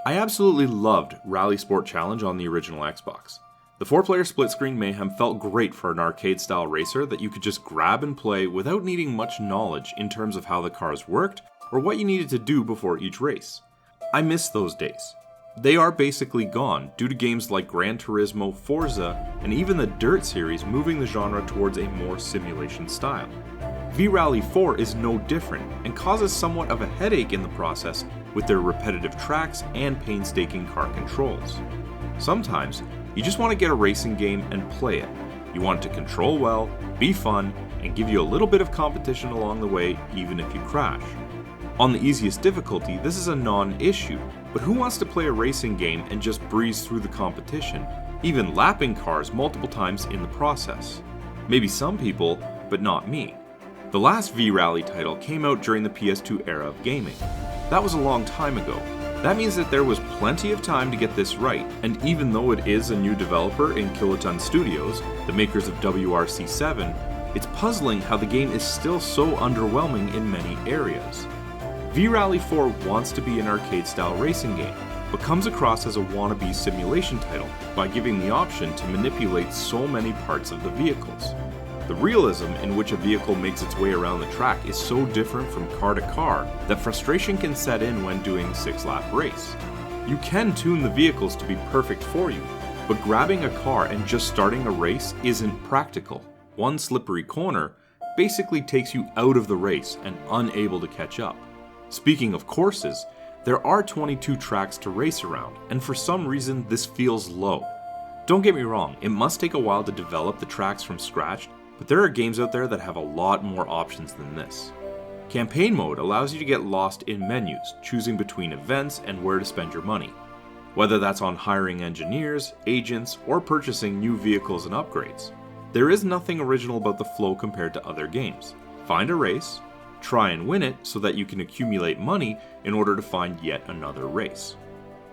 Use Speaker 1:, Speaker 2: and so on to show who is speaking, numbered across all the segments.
Speaker 1: I absolutely loved Rally Sport Challenge on the original Xbox. The 4-player split-screen mayhem felt great for an arcade-style racer that you could just grab and play without needing much knowledge in terms of how the cars worked or what you needed to do before each race. I miss those days. They are basically gone due to games like Gran Turismo, Forza, and even the Dirt series moving the genre towards a more simulation style. V-Rally 4 is no different and causes somewhat of a headache in the process with their repetitive tracks and painstaking car controls. Sometimes, you just want to get a racing game and play it. You want it to control well, be fun, and give you a little bit of competition along the way even if you crash. On the easiest difficulty, this is a non-issue, but who wants to play a racing game and just breeze through the competition, even lapping cars multiple times in the process? Maybe some people, but not me. The last V-Rally title came out during the PS2 era of gaming. That was a long time ago. That means that there was plenty of time to get this right, and even though it is a new developer in Kiloton Studios, the makers of WRC7, it's puzzling how the game is still so underwhelming in many areas. V-Rally 4 wants to be an arcade-style racing game, but comes across as a wannabe simulation title by giving the option to manipulate so many parts of the vehicles. The realism in which a vehicle makes its way around the track is so different from car to car that frustration can set in when doing a 6-lap race. You can tune the vehicles to be perfect for you, but grabbing a car and just starting a race isn't practical. One slippery corner basically takes you out of the race and unable to catch up. Speaking of courses, there are 22 tracks to race around, and for some reason this feels low. Don't get me wrong, it must take a while to develop the tracks from scratch, but there are games out there that have a lot more options than this. Campaign mode allows you to get lost in menus, choosing between events and where to spend your money. Whether that's on hiring engineers, agents, or purchasing new vehicles and upgrades. There is nothing original about the flow compared to other games. Find a race, try and win it so that you can accumulate money in order to find yet another race.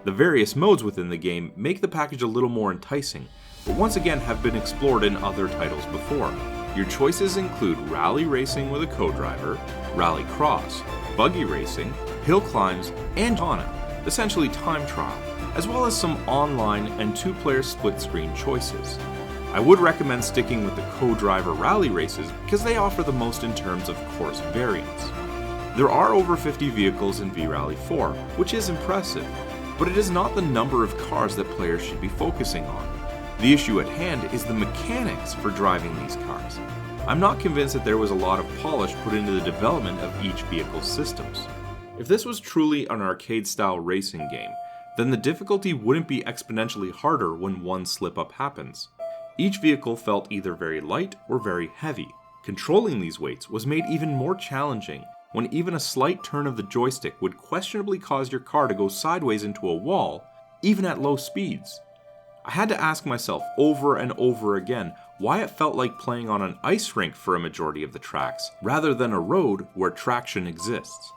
Speaker 1: The various modes within the game make the package a little more enticing, but once again have been explored in other titles before. Your choices include rally racing with a co-driver, rally cross, buggy racing, hill climbs, and Donna, essentially time trial, as well as some online and 2-player split-screen choices. I would recommend sticking with the co-driver rally races because they offer the most in terms of course variants. There are over 50 vehicles in V-Rally 4, which is impressive, but it is not the number of cars that players should be focusing on. The issue at hand is the mechanics for driving these cars. I'm not convinced that there was a lot of polish put into the development of each vehicle's systems. If this was truly an arcade-style racing game, then the difficulty wouldn't be exponentially harder when one slip-up happens. Each vehicle felt either very light or very heavy. Controlling these weights was made even more challenging when even a slight turn of the joystick would questionably cause your car to go sideways into a wall, even at low speeds. I had to ask myself over and over again why it felt like playing on an ice rink for a majority of the tracks, rather than a road where traction exists.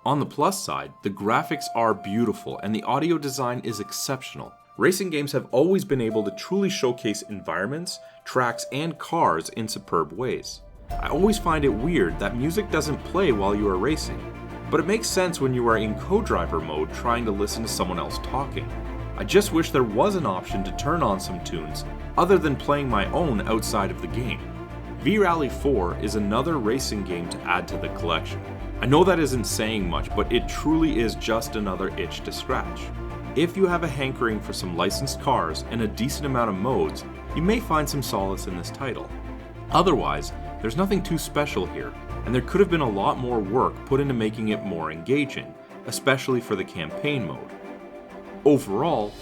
Speaker 1: On the plus side, the graphics are beautiful and the audio design is exceptional. Racing games have always been able to truly showcase environments, tracks, and cars in superb ways. I always find it weird that music doesn't play while you are racing, but it makes sense when you are in co-driver mode trying to listen to someone else talking. I just wish there was an option to turn on some tunes other than playing my own outside of the game. V-Rally 4 is another racing game to add to the collection. I know that isn't saying much, but it truly is just another itch to scratch. If you have a hankering for some licensed cars and a decent amount of modes, you may find some solace in this title. Otherwise, there's nothing too special here, and there could have been a lot more work put into making it more engaging, especially for the campaign mode. Overall,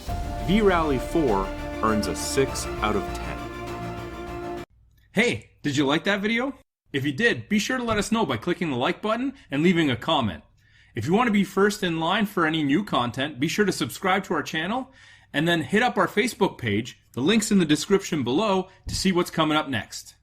Speaker 1: V-Rally 4 earns a 6 out of 10.
Speaker 2: Hey, did you like that video? If you did, be sure to let us know by clicking the like button and leaving a comment. If you want to be first in line for any new content, be sure to subscribe to our channel and then hit up our Facebook page. The link's in the description below to see what's coming up next.